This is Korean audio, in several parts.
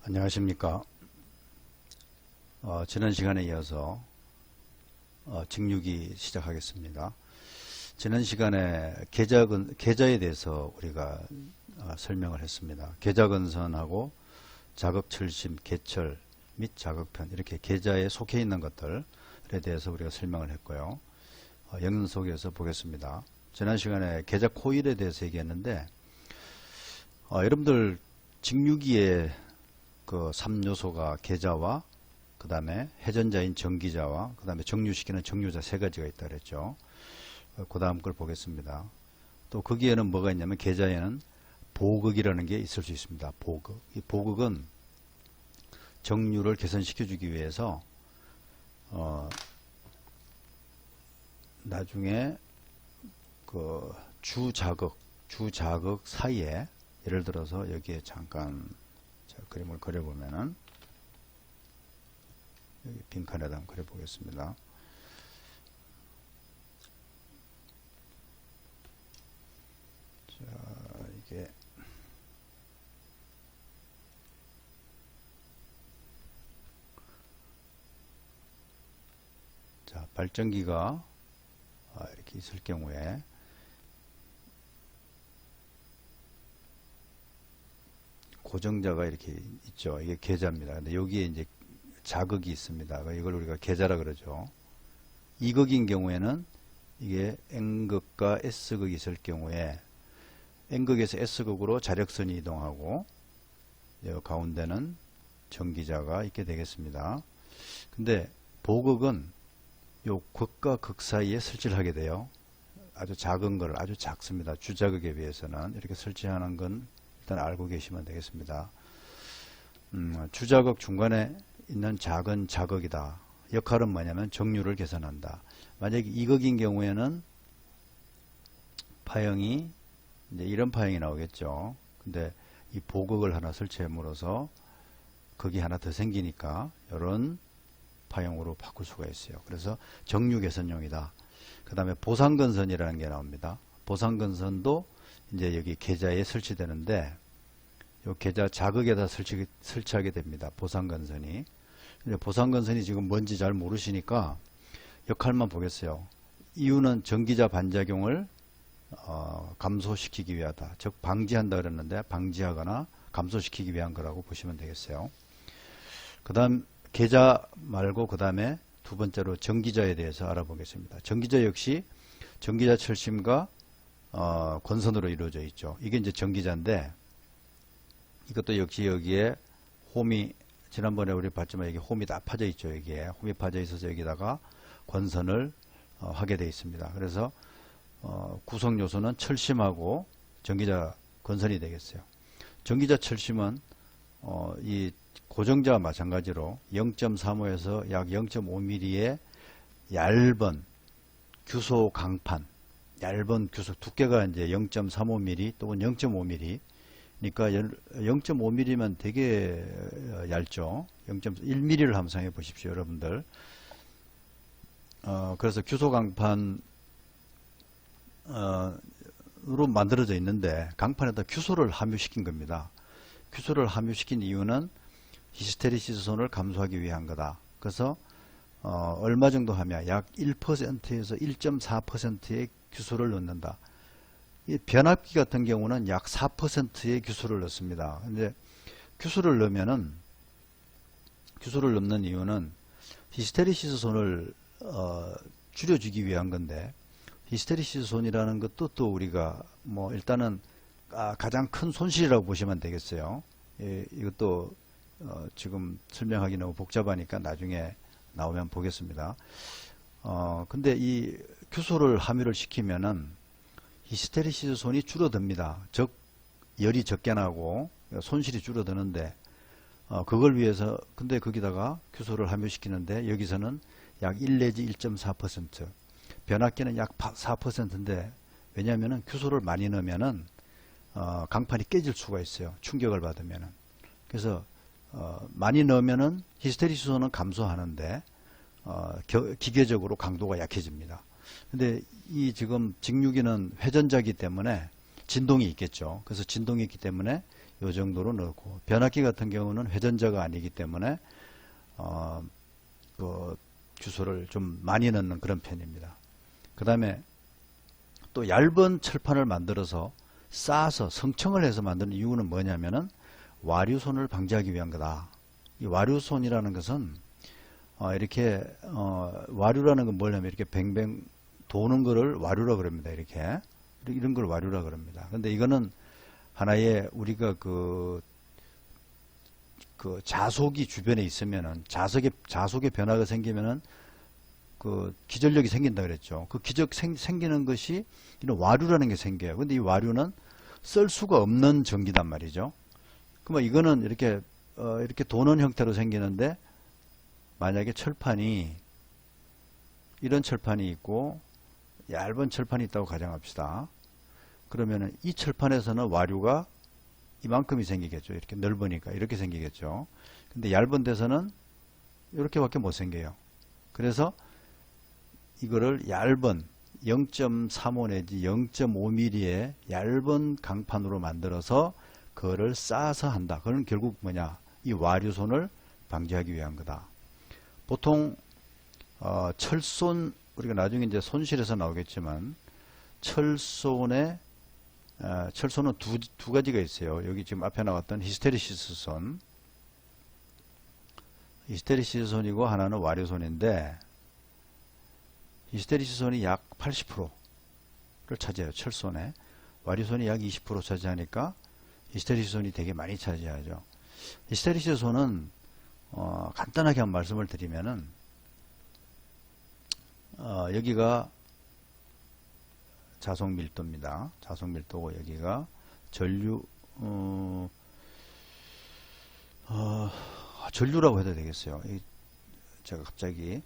안녕하십니까. 지난 시간에 이어서 직육이 시작하겠습니다. 지난 시간에 계좌에 대해서 우리가 설명을 했습니다. 계좌근선하고 자극철심, 계철 및 자극편, 이렇게 계좌에 속해 있는 것들에 대해서 우리가 설명을 했고요. 연속해서 보겠습니다. 지난 시간에 계좌 코일에 대해서 얘기했는데, 여러분들 직육이의 그 3요소가 계좌와 그 다음에 회전자인 전기자와 그 다음에 정류시키는 정류자 세 가지가 있다 그랬죠. 그 다음 걸 보겠습니다. 또 거기에는 뭐가 있냐면 계좌에는 보극이라는 게 있을 수 있습니다. 보극. 이 보극은 정류를 개선시켜 주기 위해서 나중에 그 주자극 사이에, 예를 들어서 여기에 잠깐 그림을 그려보면은, 여기 빈칸에다 한번 그려보겠습니다. 자, 이게 발전기가 이렇게 있을 경우에 고정자가 이렇게 있죠. 이게 계좌입니다. 근데 여기에 이제 자극이 있습니다. 이걸 우리가 계좌라 그러죠. E극인 경우에는 이게 N극과 S극이 있을 경우에 N극에서 S극으로 자력선이 이동하고, 이 가운데는 전기자가 있게 되겠습니다. 근데 보극은 요 극과 극 사이에 설치를 하게 돼요. 아주 작은 걸, 아주 작습니다. 주자극에 비해서는. 이렇게 설치하는 건 일단 알고 계시면 되겠습니다. 주자극 중간에 있는 작은 자극이다. 역할은 뭐냐면 정류를 개선한다. 만약에 이극인 경우에는 파형이 이제 이런 파형이 나오겠죠. 근데 이 보극을 하나 설치함으로써 극이 하나 더 생기니까 이런 파형으로 바꿀 수가 있어요. 그래서 정류 개선용이다. 그 다음에 보상근선이라는 게 나옵니다. 보상근선도 이제 여기 계좌에 설치되는데, 이 계좌 자극에다 설치하게 됩니다. 보상근선이. 보상근선이 지금 뭔지 잘 모르시니까 역할만 보겠어요. 이유는 전기자 반작용을 감소시키기 위하다. 즉 방지한다 그랬는데, 방지하거나 감소시키기 위한 거라고 보시면 되겠어요. 그 다음 계좌 말고 그 다음에 두 번째로 전기자에 대해서 알아보겠습니다. 전기자 역시 전기자 철심과 권선으로 이루어져 있죠. 이게 이제 전기자인데, 이것도 역시 여기에 홈이, 지난번에 우리 봤지만 여기 홈이 다 파져 있죠. 여기에 홈이 파져 있어서 여기다가 권선을 하게 되어 있습니다. 그래서 구성 요소는 철심하고 전기자 권선이 되겠어요. 전기자 철심은 이 고정자와 마찬가지로 0.35에서 약 0.5mm의 얇은 규소 강판, 얇은 규소 두께가 이제 0.35mm 또는 0.5mm, 그러니까 0.5mm면 되게 얇죠. 0.1mm를 함상해 보십시오, 여러분들. 그래서 규소 강판으로 만들어져 있는데, 강판에다 규소를 함유시킨 겁니다. 규소를 함유시킨 이유는 히스테리시스손을 감소하기 위한 거다. 그래서 얼마 정도 하면 약 1%에서 1.4%의 규소를 넣는다. 이 변압기 같은 경우는 약 4%의 규소를 넣습니다. 근데 규소를 넣는 이유는 히스테리시스손을 줄여주기 위한 건데, 히스테리시스손이라는 것도 또 우리가 뭐 일단은 가장 큰 손실이라고 보시면 되겠어요. 이것도 지금 설명하기 너무 복잡하니까 나중에 나오면 보겠습니다. 근데 이 규소를 함유를 시키면은 히스테리시스손이 줄어듭니다. 즉 열이 적게 나고 손실이 줄어드는데, 그걸 위해서, 근데 거기다가 규소를 함유시키는데 여기서는 약 1 내지 1.4%, 변압기는 약 4%인데, 왜냐하면은 규소를 많이 넣으면은 강판이 깨질 수가 있어요. 충격을 받으면은. 그래서 많이 넣으면은 히스테리시스손은 감소하는데 기계적으로 강도가 약해집니다. 근데 이 지금 직육이는 회전자기 때문에 진동이 있겠죠. 그래서 진동이 있기 때문에 요 정도로 넣고, 변압기 같은 경우는 회전자가 아니기 때문에 그 주소를 좀 많이 넣는 그런 편입니다. 그 다음에 또 얇은 철판을 만들어서 쌓아서 성층을 해서 만드는 이유는 뭐냐면은 와류손을 방지하기 위한 거다. 이 와류손이라는 것은 이렇게 와류라는 건 뭐냐면 이렇게 뱅뱅 도는 거를 와류라 그럽니다. 이렇게 이런 걸 와류라 그럽니다. 근데 이거는 하나의 우리가 그 자속이 주변에 있으면은 자속의 변화가 생기면은 그 기절력이 생긴다 그랬죠. 그 기적 생기는 것이 이런 와류라는 게 생겨요. 근데 이 와류는 쓸 수가 없는 전기단 말이죠. 그러면 이거는 이렇게 이렇게 도는 형태로 생기는데, 만약에 철판이 이런 철판이 있고 얇은 철판이 있다고 가정합시다. 그러면은 이 철판에서는 와류가 이만큼이 생기겠죠. 이렇게 넓으니까 이렇게 생기겠죠. 근데 얇은 데서는 이렇게밖에 못 생겨요. 그래서 이거를 얇은 0.35 내지 0.5mm의 얇은 강판으로 만들어서 그거를 쌓아서 한다. 그건 결국 뭐냐, 이 와류손을 방지하기 위한 거다. 보통 철손, 우리가 나중에 이제 손실에서 나오겠지만 철손은 두 가지가 있어요. 여기 지금 앞에 나왔던 히스테리시스 손, 히스테리시스 손이고 하나는 와류손인데, 히스테리시스 손이 약 80%를 차지해요. 철손에. 와류손이 약 20% 차지하니까 히스테리시스 손이 되게 많이 차지하죠. 히스테리시스 손은 간단하게 한 말씀을 드리면은 여기가 자속 밀도입니다. 자속 밀도고 여기가 전류 전류라고 해도 되겠어요. 제가 갑자기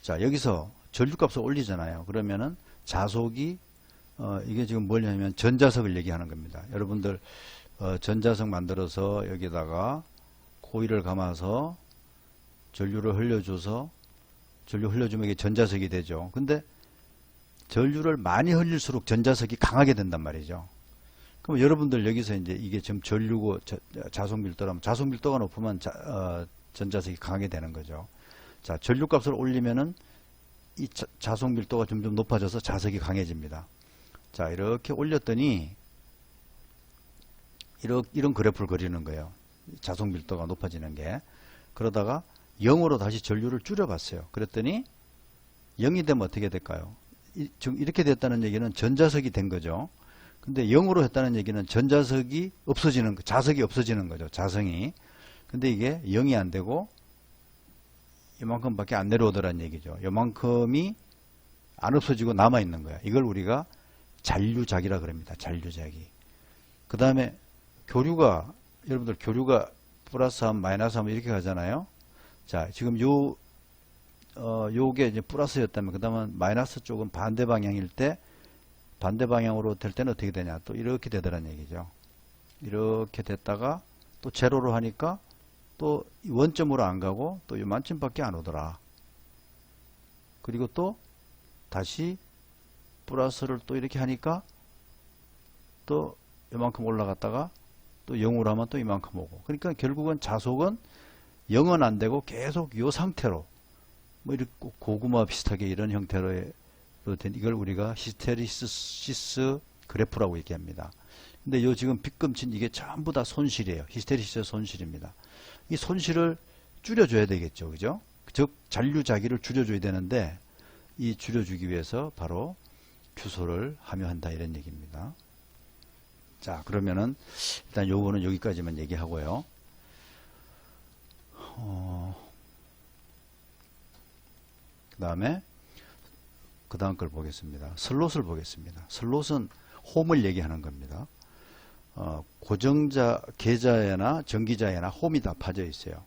여기서 전류값을 올리잖아요. 그러면은 자속이 이게 지금 뭐냐면 전자석을 얘기하는 겁니다. 여러분들 전자석 만들어서 여기다가 코일을 감아서 전류를 흘려줘서 전류 흘려주면 이게 전자석이 되죠. 근데 전류를 많이 흘릴수록 전자석이 강하게 된단 말이죠. 그럼 여러분들 여기서 이제 이게 지금 전류고 자속 밀도라면 자속 밀도가 높으면 전자석이 강하게 되는 거죠. 자, 전류 값을 올리면은 이 자속 밀도가 점점 높아져서 자석이 강해집니다. 자, 이렇게 올렸더니 이런 그래프를 그리는 거예요. 자속 밀도가 높아지는 게. 그러다가 0으로 다시 전류를 줄여봤어요. 그랬더니 0이 되면 어떻게 될까요? 이렇게 됐다는 얘기는 전자석이 된 거죠. 근데 0으로 했다는 얘기는 전자석이 없어지는, 자석이 없어지는 거죠. 자성이. 근데 이게 0이 안 되고 이만큼밖에 안 내려오더란 얘기죠. 이만큼이 안 없어지고 남아있는 거야. 이걸 우리가 잔류작이라 그럽니다. 잔류작이. 그 다음에 교류가, 여러분들 교류가 플러스 하면 마이너스 하면 이렇게 가잖아요. 자, 지금 요게 이제 플러스였다면, 그 다음은 마이너스 쪽은 반대 방향일 때, 반대 방향으로 될 때는 어떻게 되냐. 또 이렇게 되더란 얘기죠. 이렇게 됐다가 또 제로로 하니까 또 원점으로 안 가고 또 요만큼밖에 안 오더라. 그리고 또 다시 플러스를 또 이렇게 하니까 또 요만큼 올라갔다가 또 0으로 하면 또 이만큼 오고. 그러니까 결국은 자속은 0은 안 되고 계속 요 상태로, 뭐 이렇게 고구마 비슷하게 이런 형태로 된, 이걸 우리가 히스테리시스 그래프라고 얘기합니다. 근데 요 지금 빗금친 이게 전부 다 손실이에요. 히스테리시스 손실입니다. 이 손실을 줄여줘야 되겠죠. 그죠? 즉 잔류자기를 줄여줘야 되는데, 이 줄여주기 위해서 바로 규소를 함유한다, 이런 얘기입니다. 자, 그러면은 일단 요거는 여기까지만 얘기하고요. 그 다음에 그 다음 걸 보겠습니다. 슬롯을 보겠습니다. 슬롯은 홈을 얘기하는 겁니다. 고정자, 계자에나 전기자에나 홈이 다 파져 있어요.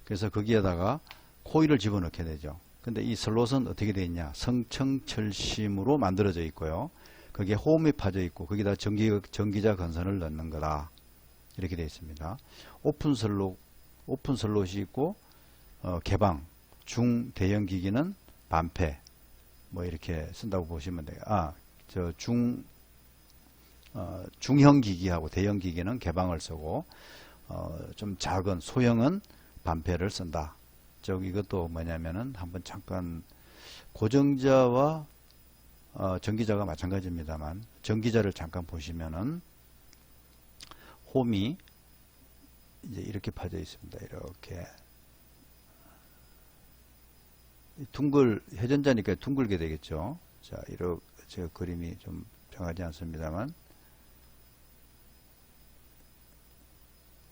그래서 거기에다가 코일을 집어넣게 되죠. 근데 이 슬롯은 어떻게 되어 있냐? 성층철심으로 만들어져 있고요. 거기에 홈이 파져 있고 거기다 전기자 건선을 넣는 거다. 이렇게 되어 있습니다. 오픈 슬롯이 있고 개방, 중 대형 기기는 반폐, 뭐 이렇게 쓴다고 보시면 돼요. 중형 기기하고 대형 기기는 개방을 쓰고 좀 작은 소형은 반패를 쓴다. 이것도 뭐냐면은 한번 잠깐 고정자와 전기자가 마찬가지입니다만 전기자를 잠깐 보시면은 홈이 이제 이렇게 파져 있습니다. 이렇게 회전자니까 둥글게 되겠죠. 자, 이렇게 제가 그림이 좀 정하지 않습니다만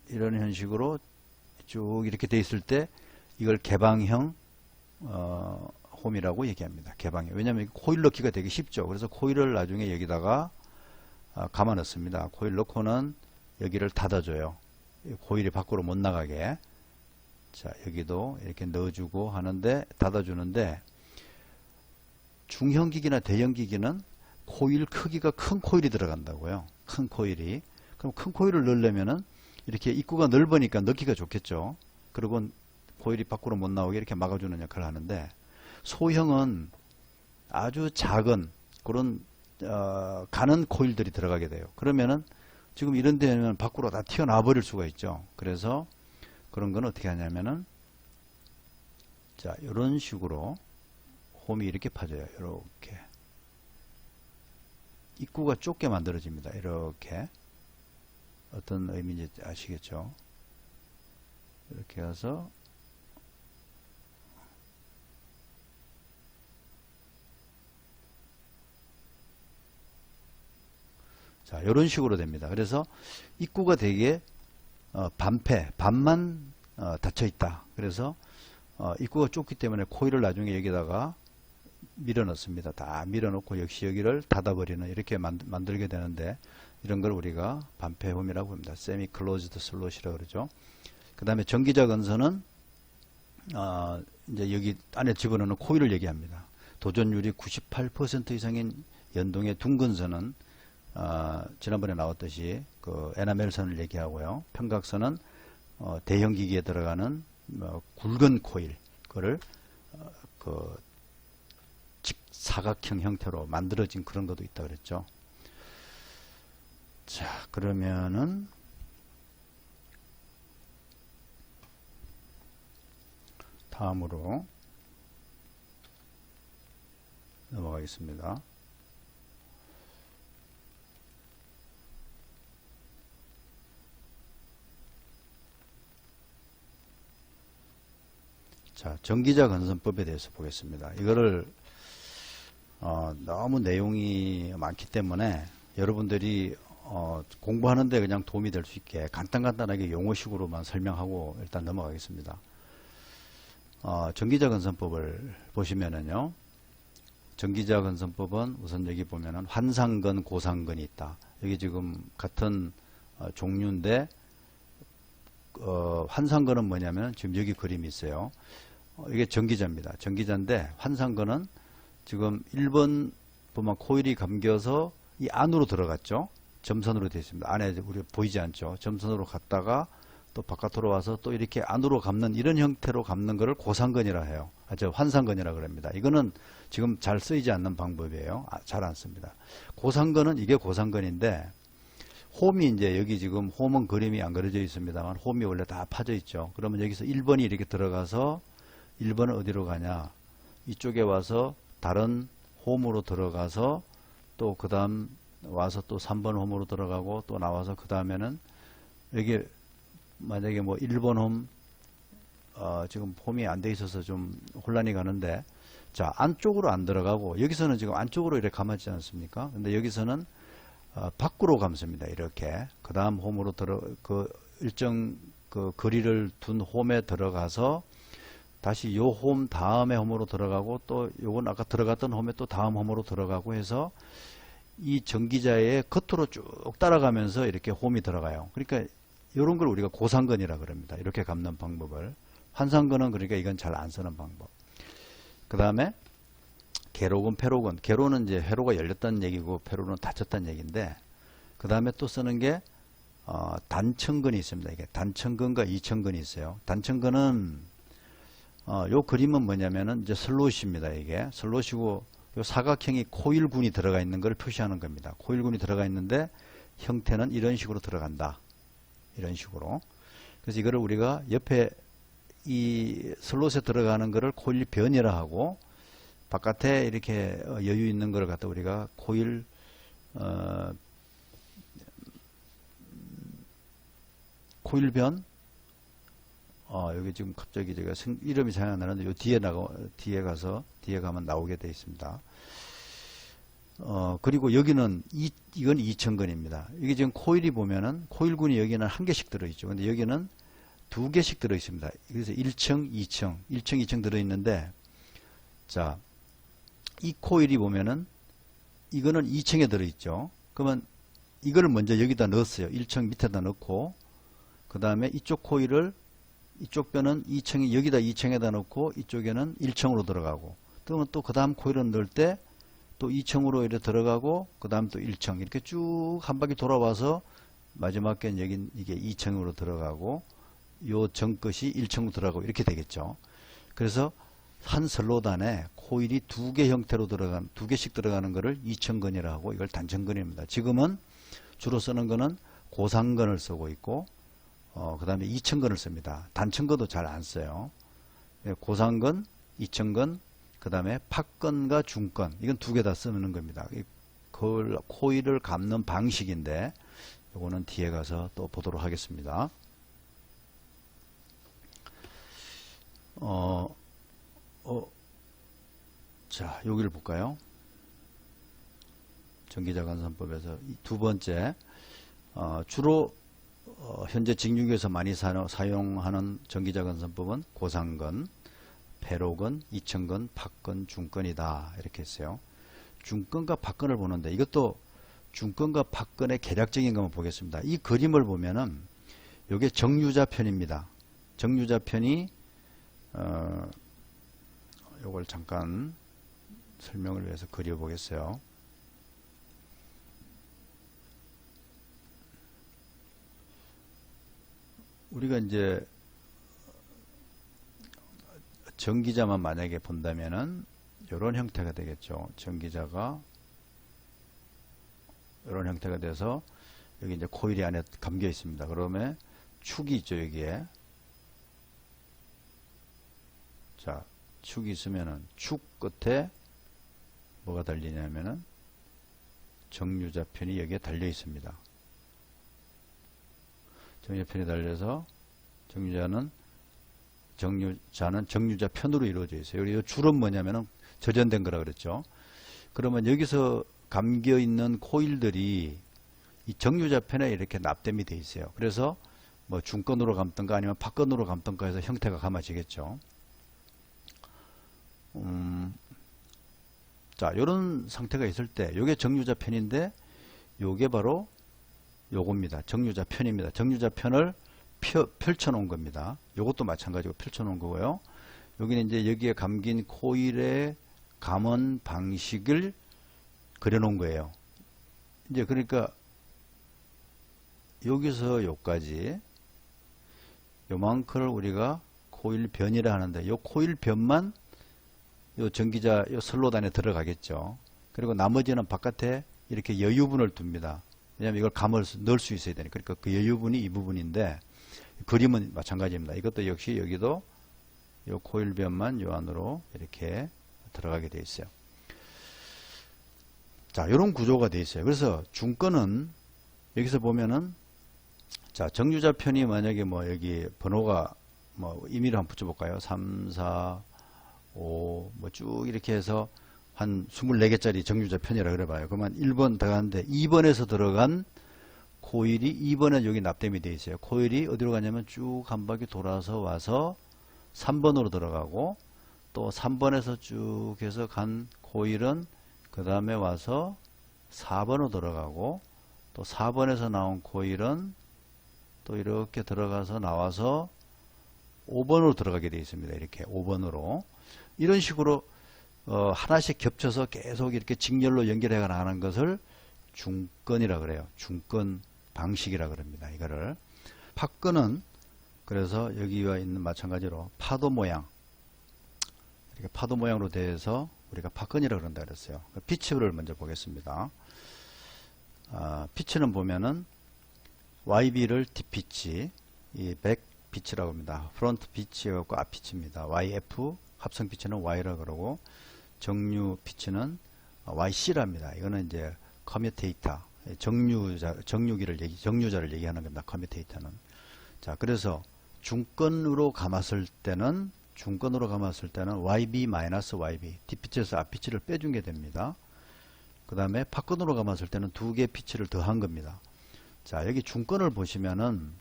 이런 형식으로 쭉 이렇게 돼 있을 때 이걸 개방형 홈이라고 얘기합니다. 개방형. 왜냐하면 코일 넣기가 되게 쉽죠. 그래서 코일을 나중에 여기다가 감아 넣습니다. 코일 넣고는 여기를 닫아줘요. 코일이 밖으로 못 나가게. 자, 여기도 이렇게 넣어주고 하는데 닫아주는데 중형기기나 대형기기는 코일 크기가 큰 코일이 들어간다고요. 큰 코일이. 그럼 큰 코일을 넣으려면은 이렇게 입구가 넓으니까 넣기가 좋겠죠. 그리고 코일이 밖으로 못 나오게 이렇게 막아주는 역할을 하는데 소형은 아주 작은 그런 가는 코일들이 들어가게 돼요. 그러면은 지금 이런 데는 밖으로 다 튀어나와 버릴 수가 있죠. 그래서 그런 건 어떻게 하냐면은 자, 이런 식으로 홈이 이렇게 파져요. 이렇게 입구가 좁게 만들어집니다. 이렇게 어떤 의미인지 아시겠죠? 이렇게 해서 자, 이런 식으로 됩니다. 그래서 입구가 되게 반만 닫혀 있다. 그래서 입구가 좁기 때문에 코일을 나중에 여기다가 밀어 넣습니다. 다 밀어 넣고 역시 여기를 닫아버리는 이렇게 만들게 되는데 이런 걸 우리가 반패홈이라고 합니다. 세미 클로즈드 슬롯이라고 그러죠. 그 다음에 전기자 건선은 이제 여기 안에 집어넣는 코일을 얘기합니다. 도전율이 98% 이상인 연동의 둥근선은 지난번에 나왔듯이 그 에나멜선을 얘기하고요. 평각선은 대형 기기에 들어가는 굵은 코일, 그거를 그 직사각형 형태로 만들어진 그런 것도 있다 그랬죠. 자, 그러면은 다음으로 넘어가겠습니다. 자, 전기자 건선법에 대해서 보겠습니다. 이거를 너무 내용이 많기 때문에 여러분들이 공부하는데 그냥 도움이 될 수 있게 간단하게 용어식으로만 설명하고 일단 넘어가겠습니다. 전기자 건선법을 보시면은요, 전기자 건선법은 우선 여기 보면은 환상건, 고상건이 있다. 여기 지금 같은 종류인데 환상건은 뭐냐면 지금 여기 그림이 있어요. 이게 전기자입니다. 전기자인데 환상건은 지금 1번 보면 코일이 감겨서 이 안으로 들어갔죠. 점선으로 되어 있습니다. 안에 우리 보이지 않죠. 점선으로 갔다가 또 바깥으로 와서 또 이렇게 안으로 감는 이런 형태로 감는 것을 고상건이라 해요. 환상건이라 그럽니다. 이거는 지금 잘 쓰이지 않는 방법이에요. 잘 안 씁니다. 고상건은 이게 고상건인데 홈이 이제 여기 지금 홈은 그림이 안 그려져 있습니다만 홈이 원래 다 파져 있죠. 그러면 여기서 1번이 이렇게 들어가서 1번은 어디로 가냐? 이쪽에 와서 다른 홈으로 들어가서 또 그 다음 와서 또 3번 홈으로 들어가고 또 나와서 그 다음에는 여기 만약에 뭐 1번 홈 지금 홈이 안 돼 있어서 좀 혼란이 가는데 자, 안쪽으로 안 들어가고 여기서는 지금 안쪽으로 이렇게 감았지 않습니까? 근데 여기서는 밖으로 감습니다. 이렇게. 그 다음 홈으로 일정 그 거리를 둔 홈에 들어가서 다시 요 홈 다음에 홈으로 들어가고 또 요건 아까 들어갔던 홈에 또 다음 홈으로 들어가고 해서 이 전기자의 겉으로 쭉 따라가면서 이렇게 홈이 들어가요. 그러니까 이런 걸 우리가 고상건이라 그럽니다. 이렇게 감는 방법을. 환상건은 그러니까 이건 잘 안 쓰는 방법. 그 다음에 개로건, 패로건. 개로는 이제 회로가 열렸다는 얘기고 패로는 닫혔다는 얘기인데 그 다음에 또 쓰는 게 단천건이 있습니다. 이게 단천건과 이천건이 있어요. 단천건은 요 그림은 뭐냐면은 이제 슬롯입니다. 이게 슬롯이고 요 사각형이 코일군이 들어가 있는 걸 표시하는 겁니다. 코일군이 들어가 있는데 형태는 이런 식으로 들어간다. 이런 식으로. 그래서 이거를 우리가 옆에 이 슬롯에 들어가는 거를 코일 변이라 하고, 바깥에 이렇게 여유 있는 걸 갖다 우리가 코일 코일변. 여기 지금 갑자기 제가 이름이 생각 안 나는데 요 뒤에 가면 나오게 되어 있습니다. 그리고 여기는 이건 2000건입니다. 이게 지금 코일이 보면은 코일군이 여기는 한 개씩 들어있죠. 근데 여기는 두 개씩 들어있습니다. 그래서 1층, 2층, 1층, 2층 들어있는데, 자, 이 코일이 보면은 이거는 2층에 들어있죠. 그러면 이걸 먼저 여기다 넣었어요. 1층 밑에다 넣고, 그 다음에 이쪽 코일을, 이쪽 변은 2층에, 여기다 2층에다 넣고, 이쪽에는 1층으로 들어가고, 그러면 또 그 다음 코일을 넣을 때 또 2층으로 이렇게 들어가고, 그 다음 또 1층, 이렇게 쭉 한 바퀴 돌아와서 마지막엔 여기 이게 2층으로 들어가고, 요 전 끝이 1층으로 들어가고, 이렇게 되겠죠. 그래서 한 슬롯 안에 코일이 두 개 형태로 두 개씩 들어가는 거를 2000건이라고 하고, 이걸 단층건입니다. 지금은 주로 쓰는 거는 고상건을 쓰고 있고, 그 다음에 2000건을 씁니다. 단층건도 잘 안 써요. 고상건, 2000건, 그 다음에 팍건과 중건, 이건 두 개 다 쓰는 겁니다. 코일을 감는 방식인데, 요거는 뒤에 가서 또 보도록 하겠습니다. 자, 여기를 볼까요? 전기자관선법에서 두 번째, 주로 현재 직류기에서 많이 사용하는 전기자관선법은 고상건, 배로건, 2000건, 팍건, 중건이다. 이렇게 했어요. 중건과 팍건을 보는데, 이것도 중건과 팍건의 개략적인 것만 보겠습니다. 이 그림을 보면은 이게 정유자편입니다. 정유자편이 요걸 잠깐 설명을 위해서 그려보겠어요. 우리가 이제 전기자만 만약에 본다면은 이런 형태가 되겠죠. 전기자가 이런 형태가 돼서 여기 이제 코일이 안에 감겨 있습니다. 그러면 축이 있죠, 여기에. 자, 축이 있으면은 축 끝에 뭐가 달리냐면은 정유자편이 여기에 달려 있습니다. 정유자편이 달려서 정유자는 정유자편으로 이루어져 있어요. 그리고 이 줄은 뭐냐면은 저전된 거라 그랬죠. 그러면 여기서 감겨 있는 코일들이 이 정유자편에 이렇게 납땜이 돼 있어요. 그래서 뭐 중건으로 감던가 아니면 팍건으로 감던가 해서 형태가 감아지겠죠. 자, 요런 상태가 있을 때 요게 정유자편인데 요게 바로 요겁니다. 정유자편입니다. 정유자편을 펼쳐 놓은 겁니다. 요것도 마찬가지로 펼쳐 놓은 거고요. 여기는 이제 여기에 감긴 코일의 감원 방식을 그려 놓은 거예요. 이제 그러니까 여기서 요까지 요만큼을 우리가 코일 변이라 하는데 요 코일 변만 요 전기자 요 슬롯 안에 들어가겠죠. 그리고 나머지는 바깥에 이렇게 여유분을 둡니다. 왜냐하면 이걸 넣을 수 있어야 되니까. 그러니까 그 여유분이 이 부분인데 그림은 마찬가지입니다. 이것도 역시 여기도 요 코일 변만 요 안으로 이렇게 들어가게 되어 있어요. 자, 이런 구조가 되어 있어요. 그래서 중건은 여기서 보면은 자, 정유자편이 만약에 뭐 여기 번호가 뭐 임의로 한번 붙여볼까요? 3, 4, 5, 뭐 쭉 이렇게 해서 한 24개짜리 정유자편이라 그래봐요. 그러면 1번 들어가는데 2번에서 들어간 코일이 2번에 여기 납땜이 되어 있어요. 코일이 어디로 가냐면 쭉 한 바퀴 돌아서 와서 3번으로 들어가고 또 3번에서 쭉 해서 간 코일은 그 다음에 와서 4번으로 들어가고 또 4번에서 나온 코일은 또 이렇게 들어가서 나와서 5번으로 들어가게 되어 있습니다. 이렇게 5번으로 이런 식으로 하나씩 겹쳐서 계속 이렇게 직렬로 연결해 나가는 것을 중건이라 그래요. 중건 방식이라 그럽니다. 이거를 팍건은 그래서 여기와 있는 마찬가지로 파도 모양 이렇게 파도 모양으로 되어서 우리가 팍건이라 그런다 그랬어요. 피치를 먼저 보겠습니다. 피치는 보면은 YB를 뒷피치, 이 백 피치라고 합니다. 프론트 피치하고 앞 피치입니다. YF 합성 피치는 Y라 그러고 정류 피치는 YC랍니다. 이거는 이제 커뮤테이터, 정류자를 얘기하는 겁니다. 커뮤테이터는. 자, 그래서 중건으로 감았을 때는 YB-YB 뒷피치에서 앞 피치를 빼준 게 됩니다. 그 다음에 박건으로 감았을 때는 두 개 피치를 더한 겁니다. 자, 여기 중건을 보시면은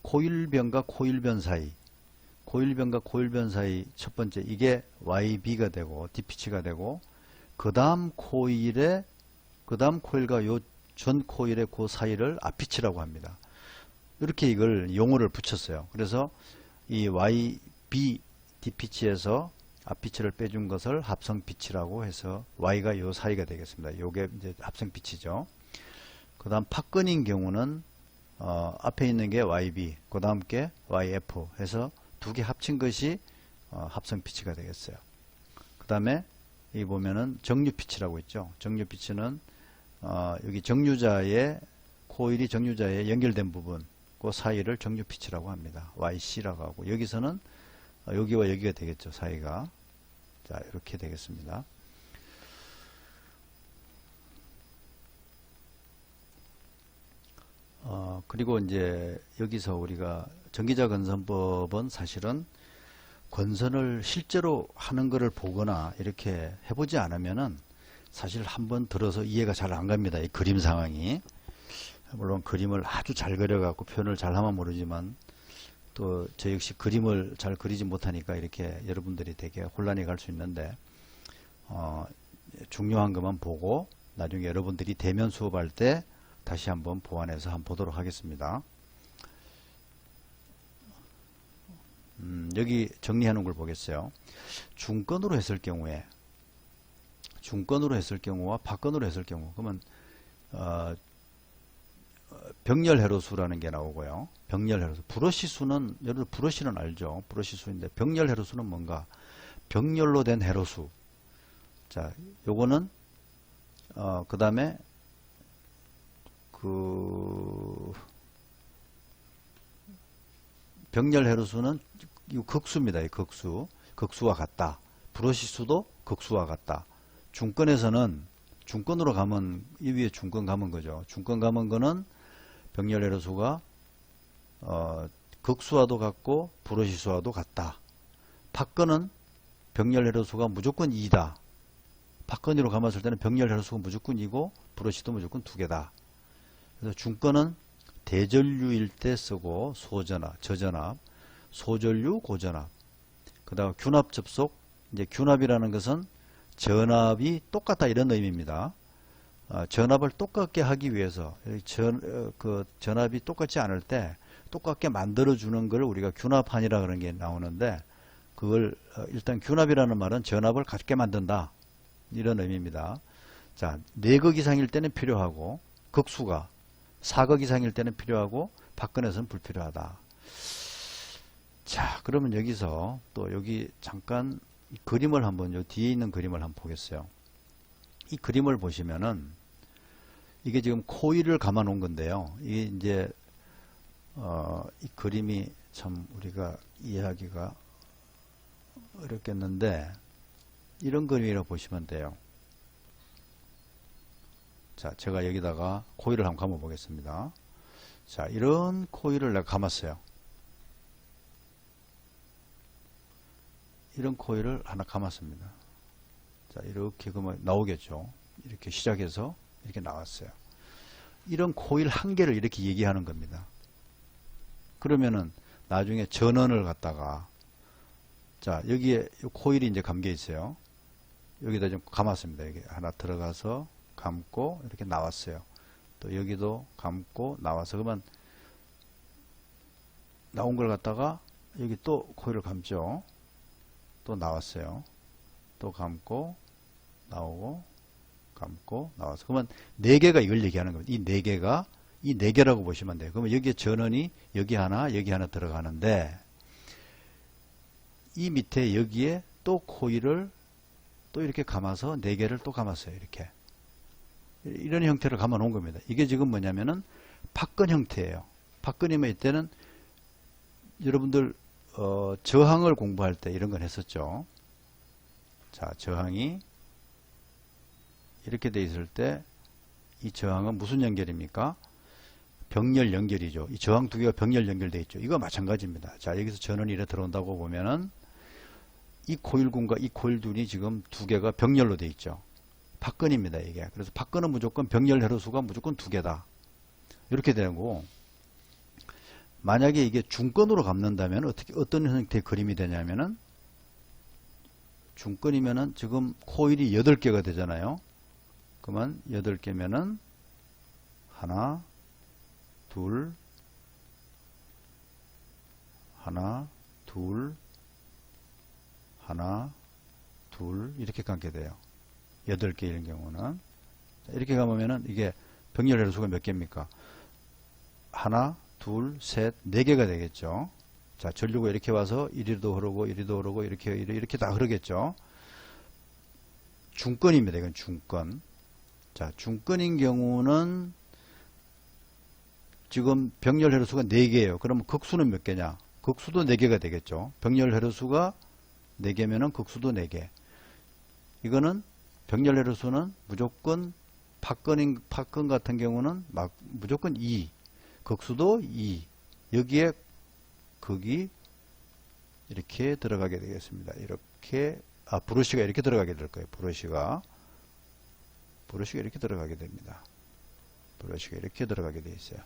코일변과 코일변 사이 첫 번째 이게 YB가 되고 뒷피치가 되고 그 다음 코일과 요 전 코일의 그 사이를 앞피치라고 합니다. 이렇게 이걸 용어를 붙였어요. 그래서 이 YB 뒷피치에서 앞피치를 빼준 것을 합성피치라고 해서 Y가 요 사이가 되겠습니다. 요게 이제 합성피치죠. 그 다음 팍건인 경우는 앞에 있는 게 YB, 그 다음 게 YF 해서 두 개 합친 것이 합성피치가 되겠어요. 그 다음에 이 보면은 정류피치라고 있죠. 정류피치는 여기 코일이 정류자에 연결된 부분 그 사이를 정류피치라고 합니다. YC라고 하고 여기서는 여기와 여기가 되겠죠. 사이가. 자, 이렇게 되겠습니다. 그리고 이제 여기서 우리가 전기자 건선법은 사실은 건선을 실제로 하는 것을 보거나 이렇게 해보지 않으면은 사실 한번 들어서 이해가 잘 안 갑니다. 이 그림 상황이. 물론 그림을 아주 잘 그려갖고 표현을 잘 하면 모르지만 또 저 역시 그림을 잘 그리지 못하니까 이렇게 여러분들이 되게 혼란이 갈 수 있는데 중요한 것만 보고 나중에 여러분들이 대면 수업할 때 다시 한번 보완해서 한번 보도록 하겠습니다. 여기 정리하는 걸 보겠어요. 중건으로 했을 경우와 박건으로 했을 경우 그러면 병렬 회로수라는 게 나오고요. 병렬 회로수. 브러시 수는 여러분 브러시는 알죠? 브러시 수인데 병렬 회로수는 뭔가? 병렬로 된 회로수. 자, 요거는 그다음에 병렬 회로수는 이 극수입니다. 이 극수. 극수와 같다. 브러시 수도 극수와 같다. 중건에서는 중건으로 가면 이 위에 중건 감은 거죠. 중건 감은 거는 병렬 회로수가 극수와도 같고 브러시 수와도 같다. 박건은 병렬 회로수가 무조건 2다. 박건으로 감았을 때는 병렬 회로수가 무조건 2고 브러시도 무조건 2개다. 그래서 중건은 대전류일 때 쓰고 소전압, 저전압, 소전류, 고전압. 그 다음 균합 접속. 이제 균합이라는 것은 전압이 똑같다 이런 의미입니다. 전압을 똑같게 하기 위해서 전압이 똑같지 않을 때 똑같게 만들어주는 걸 우리가 균합한이라 그런 게 나오는데 그걸 일단 균합이라는 말은 전압을 같게 만든다 이런 의미입니다. 자, 4극 이상일 때는 필요하고 극수가 4극 이상일 때는 필요하고 박근혜서는 불필요하다. 자, 그러면 여기서 또 여기 잠깐 그림을 한번 요 뒤에 있는 그림을 한번 보겠어요. 이 그림을 보시면은 이게 지금 코일을 감아 놓은 건데요. 이게 이제 이 그림이 참 우리가 이해하기가 어렵겠는데 이런 그림이라고 보시면 돼요. 자, 제가 여기다가 코일을 한번 감아 보겠습니다. 자, 이런 코일을 내가 감았어요. 이런 코일을 하나 감았습니다. 자, 이렇게 그러면 나오겠죠. 이렇게 시작해서 이렇게 나왔어요. 이런 코일 한 개를 이렇게 얘기하는 겁니다. 그러면은 나중에 전원을 갖다가 자, 여기에 코일이 이제 감겨 있어요. 여기다 좀 감았습니다. 여기 하나 들어가서 감고 이렇게 나왔어요. 또 여기도 감고 나와서 그러면 나온 걸 갖다가 여기 또 코일을 감죠. 또 나왔어요. 또 감고 나오고 감고 나와서 그러면 4개가 이걸 얘기하는 겁니다. 이 4개가 이 4개라고 보시면 돼요. 그러면 여기에 전원이 여기 하나 들어가는데 이 밑에 여기에 또 코일을 또 이렇게 감아서 4개를 또 감았어요. 이렇게 이런 형태를 감아 놓은 겁니다. 이게 지금 뭐냐면은 박근 형태예요. 박근이면 이때는 여러분들 저항을 공부할 때 이런 걸 했었죠. 자, 저항이 이렇게 돼 있을 때 이 저항은 무슨 연결입니까? 병렬 연결이죠. 이 저항 두 개가 병렬 연결되어 있죠. 이거 마찬가지입니다. 자, 여기서 전원이 이래 들어온다고 보면은 이 코일군과 이 코일둔이 지금 두 개가 병렬로 되어 있죠. 박근입니다, 이게. 그래서 박근은 무조건 병렬 회로수가 무조건 두 개다. 이렇게 되는 거고, 만약에 이게 중건으로 감는다면 어떤 형태의 그림이 되냐면은, 중건이면은 지금 코일이 8개가 되잖아요. 그러면 8개면은 하나, 둘, 하나, 둘, 하나, 둘 이렇게 감게 돼요. 8개 이런 경우는. 이렇게 감으면은 이게 병렬 회로수가 몇 개입니까? 하나, 둘, 셋, 4개가 되겠죠. 자, 전류가 이렇게 와서 이리도 흐르고 이리도 흐르고 이렇게 다 흐르겠죠. 중건입니다. 이건 중건. 자, 중건인 경우는 지금 병렬 회로수가 4개예요. 그러면 극수는 몇 개냐? 극수도 4개가 되겠죠. 병렬 회로수가 4개면은 극수도 4개. 이거는 병렬 회로수는 무조건 박근 같은 경우는 무조건 2. 극수도 2. 여기에 극이 이렇게 들어가게 되겠습니다. 이렇게 브러쉬가 이렇게 들어가게 될 거예요. 브러쉬가 이렇게 들어가게 됩니다. 브러쉬가 이렇게 들어가게 되어 있어요.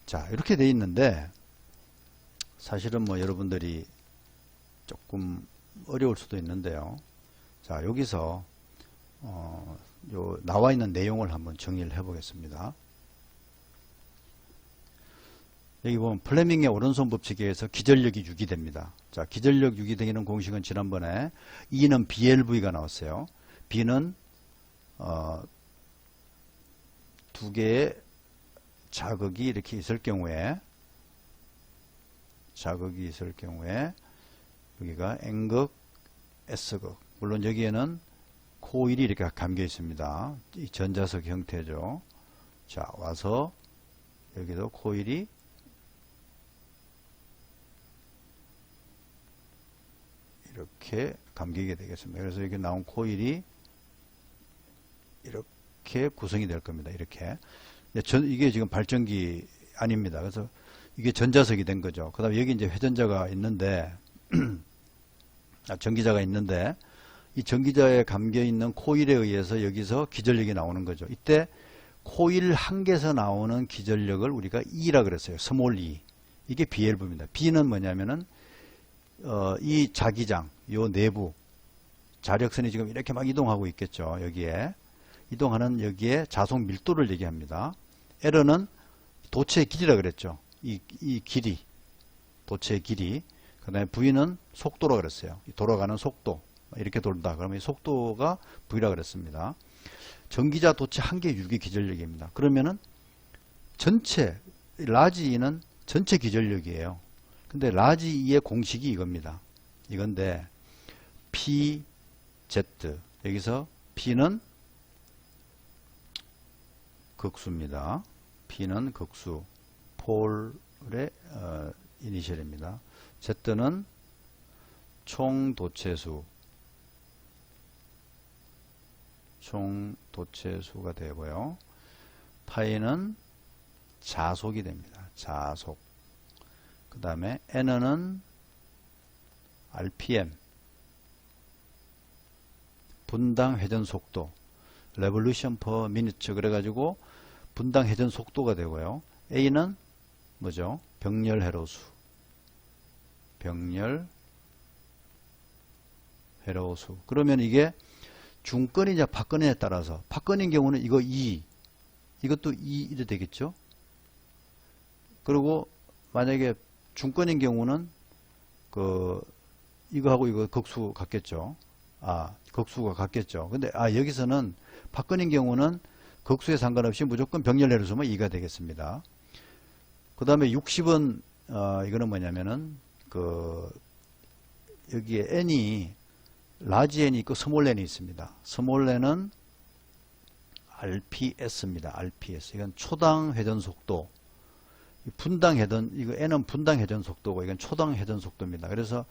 자, 이렇게 되어 있는데 사실은 뭐 여러분들이 조금 어려울 수도 있는데요. 자, 여기서 요 나와 있는 내용을 한번 정리를 해 보겠습니다. 여기 보면 플레밍의 오른손 법칙에 의해서 기전력이 유기됩니다. 자, 기전력 유기되는 공식은 지난번에 E는 BLV가 나왔어요. B는 두 개의 자극이 이렇게 있을 경우에 여기가 N극, S극. 물론 여기에는 코일이 이렇게 감겨 있습니다. 이 전자석 형태죠. 자, 와서 여기도 코일이 이렇게 감기게 되겠습니다. 그래서 여기 나온 코일이 이렇게 구성이 될 겁니다. 이렇게. 이게 지금 발전기 아닙니다. 그래서 이게 전자석이 된 거죠. 그 다음에 여기 이제 회전자가 있는데, 전기자가 있는데, 이 전기자에 감겨 있는 코일에 의해서 여기서 기전력이 나오는 거죠. 이때 코일 한 개에서 나오는 기전력을 우리가 E라 그랬어요. 스몰 E. 이게 BLV입니다. B는 뭐냐면은, 이 자기장, 요 내부, 자력선이 지금 이렇게 막 이동하고 있겠죠. 여기에. 이동하는 여기에 자속 밀도를 얘기합니다. L은 도체의 길이라 그랬죠. 이 길이, 도체의 길이. 그 다음에 V는 속도라 그랬어요. 돌아가는 속도. 이렇게 돌다. 그러면 이 속도가 V라 그랬습니다. 전기자 도체 한 개 유기 기전력입니다. 그러면은 전체, 라지 E는 전체 기전력이에요. 근데 라지 E의 공식이 이겁니다. 이건데, PZ. 여기서 P는 극수입니다. P는 극수. 폴의 이니셜입니다. Z는 총 도체수가 되고요. 파이는 자속이 됩니다. 자속. 그 다음에 N은 RPM. 분당 회전 속도. Revolution per minute. 그래가지고 분당 회전 속도가 되고요. A는 뭐죠? 병렬 회로수. 병렬 회로수. 그러면 이게 중건이냐 박건이냐에 따라서 박건인 경우는 이거 2, 이것도 2 이래 되겠죠. 그리고 만약에 중건인 경우는 이거하고 이거 극수 같겠죠. 극수가 같겠죠. 근데 여기서는 박건인 경우는 극수에 상관없이 무조건 병렬 회로수면 2가 되겠습니다. 그 다음에 60은 이거는 뭐냐면은 여기에 N이 라지 N이 있고 스몰 N이 있습니다. 스몰 N은 RPS입니다. RPS. 이건 초당 회전 속도. 분당 회전, 이거 N은 분당 회전 속도고, 이건 초당 회전 속도입니다. 그래서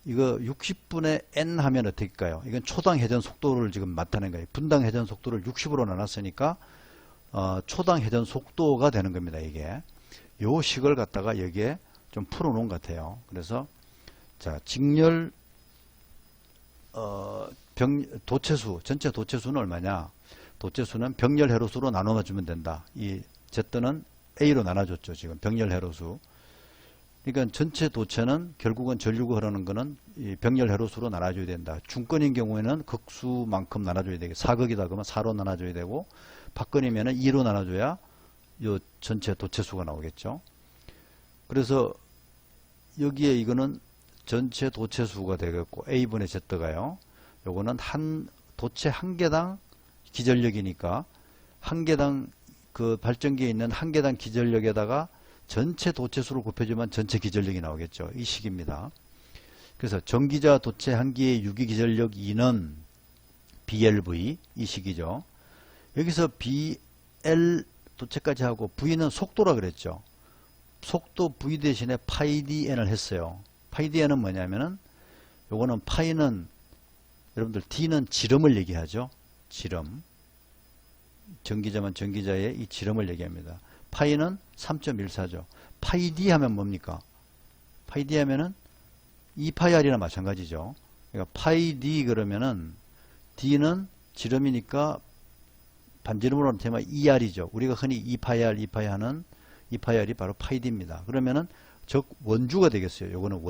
이거 60분의 N 하면 어떨까요? 이건 초당 회전 속도를 지금 나타낸 거예요. 분당 회전 속도를 60으로 나눴으니까, 초당 회전 속도가 되는 겁니다. 이게. 요 식을 갖다가 여기에 좀 풀어놓은 것 같아요. 그래서, 자, 직렬, 도체수, 전체 도체수는 얼마냐? 도체수는 병렬 회로수로 나눠주면 된다. 이 Z는 A로 나눠줬죠. 지금 병렬 회로수. 그러니까 전체 도체는 결국은 전류가 흐르는 거는 이 병렬 회로수로 나눠줘야 된다. 중건인 경우에는 극수만큼 나눠줘야 되고, 사극이다 그러면 4로 나눠줘야 되고, 박건이면은 2로 나눠줘야 요 전체 도체수가 나오겠죠. 그래서 여기에 이거는 전체 도체수가 되겠고, A분의 Z가요. 요거는 도체 한 개당 기전력이니까, 한 개당 그 발전기에 있는 한 개당 기전력에다가 전체 도체수를 곱해주면 전체 기전력이 나오겠죠. 이 식입니다. 그래서 전기자 도체 한 개의 유기 기전력 2는 BLV, 이 식이죠. 여기서 BL 도체까지 하고 V는 속도라 그랬죠. 속도 V 대신에 파이 dn을 했어요. 파이 dn은 뭐냐면은, 요거는 파이는, 여러분들 D는 지름을 얘기하죠. 지름. 전기자만 전기자의 이 지름을 얘기합니다. 파이는 3.14죠. 파이 D 하면 뭡니까? 파이 D 하면은 2파이 R이나 마찬가지죠. 그러니까 파이 D 그러면은 D는 지름이니까 반지름으로 하면 2R이죠. 우리가 흔히 2파이 R, 2파이 하는 2파이 R이 바로 파이 D입니다. 그러면은 즉 원주가 되겠어요. 요거는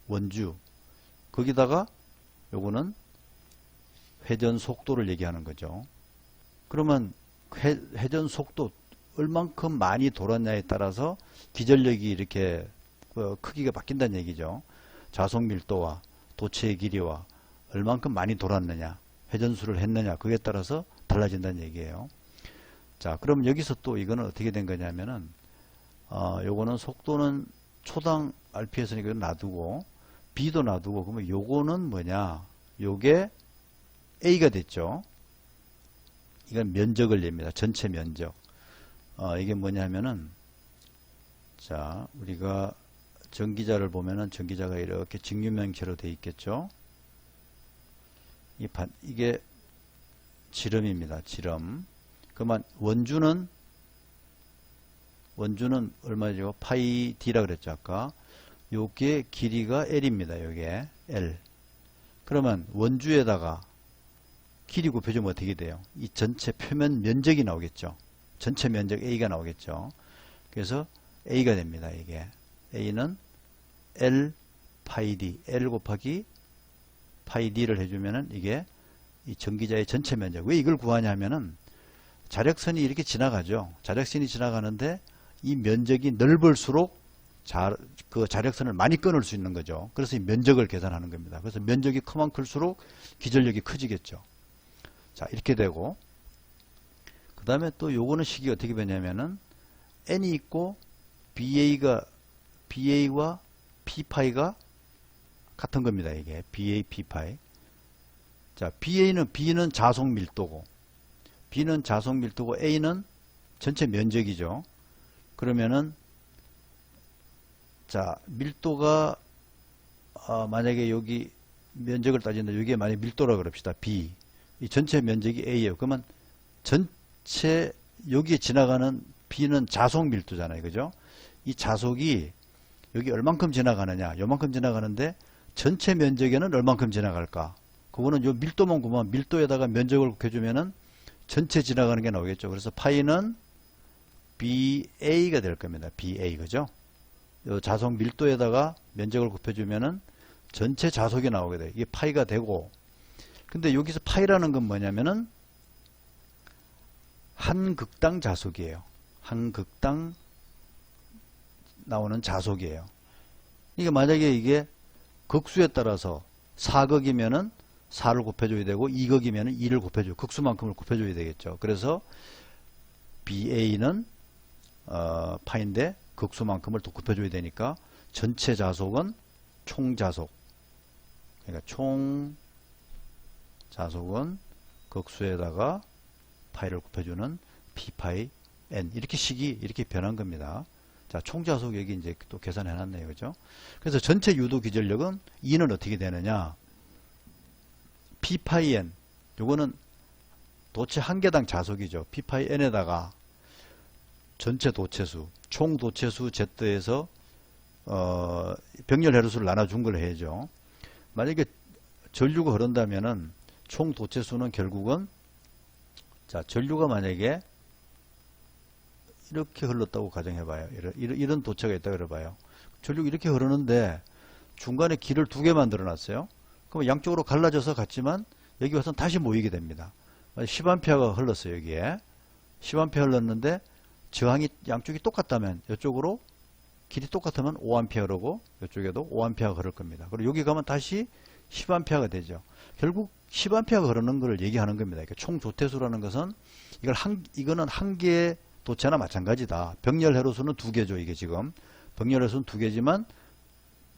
원주. 거기다가 요거는 회전 속도를 얘기하는 거죠. 그러면 회전 속도 얼만큼 많이 돌았냐에 따라서 기전력이 이렇게 크기가 바뀐다는 얘기죠. 자속 밀도와 도체의 길이와 얼만큼 많이 돌았느냐, 회전수를 했느냐, 그에 따라서 달라진다는 얘기예요. 자, 그럼 여기서 또 이거는 어떻게 된 거냐면은, 요거는 속도는 초당 RPS니까 놔두고, B도 놔두고, 그러면 요거는 뭐냐, 요게 A가 됐죠. 이건 면적을 냅니다. 전체 면적. 이게 뭐냐면은, 자, 우리가 전기자를 보면은 전기자가 이렇게 직류면체로 되어 있겠죠. 이게 지름입니다. 지름. 그러면 원주는 얼마죠? 파이 D라 그랬죠. 아까. 요게 길이가 L입니다. 요게 L. 그러면 원주에다가 길이 곱해주면 어떻게 돼요? 이 전체 표면 면적이 나오겠죠. 전체 면적 A가 나오겠죠. 그래서 A가 됩니다. 이게 A는 L 파이 D, L 곱하기 파이 D를 해주면은 이게 이 전기자의 전체 면적. 왜 이걸 구하냐 하면은 자력선이 이렇게 지나가죠. 자력선이 지나가는데 이 면적이 넓을수록 그 자력선을 많이 끊을 수 있는 거죠. 그래서 이 면적을 계산하는 겁니다. 그래서 면적이 크면 클수록 기전력이 커지겠죠. 자, 이렇게 되고, 그 다음에 또 요거는 식이 어떻게 되냐면은, N이 있고, BA와 P파이가 같은 겁니다, 이게. BA, P파이. 자, B는 자속 밀도고, B는 자속 밀도고, A는 전체 면적이죠. 그러면은, 자, 밀도가, 만약에 여기 면적을 따진다, 여기에 만약에 밀도라 그럽시다, B. 이 전체 면적이 A예요. 그러면 전체 여기에 지나가는 B는 자속 밀도잖아요. 그죠? 이 자속이 여기 얼만큼 지나가느냐. 요만큼 지나가는데 전체 면적에는 얼만큼 지나갈까? 그거는 요 밀도만 구면 밀도에다가 면적을 곱해주면은 전체 지나가는 게 나오겠죠. 그래서 파이는 BA가 될 겁니다. BA. 그죠? 요 자속 밀도에다가 면적을 곱해주면은 전체 자속이 나오게 돼요. 이게 파이가 되고, 근데 여기서 파이라는 건 뭐냐면은 한 극당 자속이에요. 한 극당 나오는 자속이에요. 이게 만약에 이게 극수에 따라서 4극이면은 4를 곱해줘야 되고 2극이면은 2를 곱해줘요. 극수만큼을 곱해줘야 되겠죠. 그래서 BA는 파인데 극수만큼을 또 곱해줘야 되니까 전체 자속은 총 자속. 그러니까 총 자속은 극수에다가 파이를 곱해주는 P파이 N 이렇게 식이 이렇게 변한 겁니다. 자, 총자속 여기 이제 또 계산해 놨네요. 그죠? 그래서 전체 유도 기전력은 E는 어떻게 되느냐? P파이 N 요거는 도체 한 개당 자속이죠. P파이 N에다가 전체 도체수, 총 도체수 Z에서 병렬 회로수를 나눠준 걸 해야죠. 만약에 전류가 흐른다면은 총 도체수는 결국은 자, 전류가 만약에 이렇게 흘렀다고 가정해봐요. 이런 도체가 있다고 그래봐요. 전류가 이렇게 흐르는데 중간에 길을 두 개 만들어 놨어요. 그럼 양쪽으로 갈라져서 갔지만 여기 와서 다시 모이게 됩니다. 10A가 흘렀어요. 여기에 10A 흘렀는데 저항이 양쪽이 똑같다면 이쪽으로 길이 똑같으면 5A라고 이쪽에도 5A가 흐를 겁니다. 그리고 여기 가면 다시 10A가 되죠. 결국 10A가 흐르는 걸 얘기하는 겁니다. 그러니까 총 조태수라는 것은 이거는 한 개의 도체나 마찬가지다. 병렬 회로수는 두 개죠. 이게 지금 병렬 회로수는 두 개지만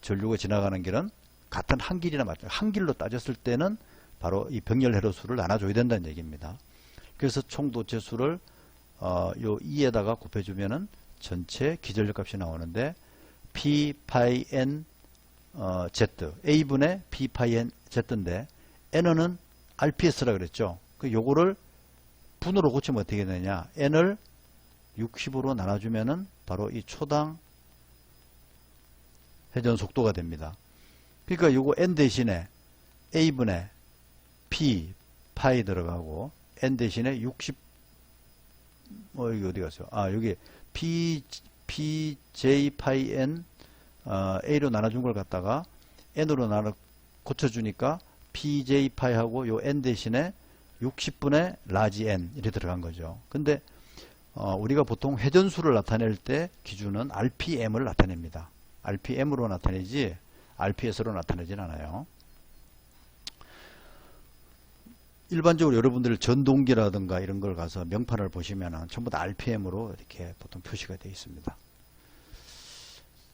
전류가 지나가는 길은 같은 한 길이나 한 길로 따졌을 때는 바로 이 병렬 회로수를 나눠줘야 된다는 얘기입니다. 그래서 총 도체수를 요 2에다가 곱해주면은 전체 기전력 값이 나오는데 P 파이 N Z A분의 P 파이 N Z인데 N은 RPS라 그랬죠. 그 요거를 분으로 고치면 어떻게 되냐? N을 60으로 나눠주면은 바로 이 초당 회전 속도가 됩니다. 그러니까 요거 N 대신에 A분의 P 파이 들어가고 N 대신에 60 여기 어디 갔어요? 여기 PJ 파이 N A로 나눠준 걸 갖다가 N으로 고쳐주니까 PJ 파이하고 요 N 대신에 60분의 라지 N 이렇게 들어간 거죠. 근데 우리가 보통 회전수를 나타낼 때 기준은 RPM을 나타냅니다. RPM으로 나타내지 RPS로 나타내진 않아요. 일반적으로 여러분들 전동기라든가 이런 걸 가서 명판을 보시면은 전부 다 RPM으로 이렇게 보통 표시가 되어 있습니다.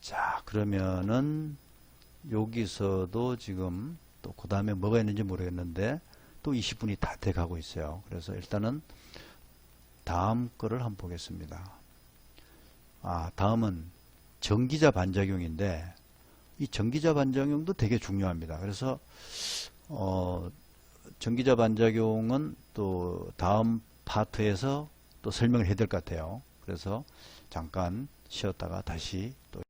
자, 그러면은 여기서도 지금 또 그 다음에 뭐가 있는지 모르겠는데 또 20분이 다 돼 가고 있어요. 그래서 일단은 다음 거를 한번 보겠습니다. 다음은 전기자 반작용인데 이 전기자 반작용도 되게 중요합니다. 그래서 전기자 반작용은 또 다음 파트에서 또 설명을 해야 될 것 같아요. 그래서 잠깐 쉬었다가 다시 또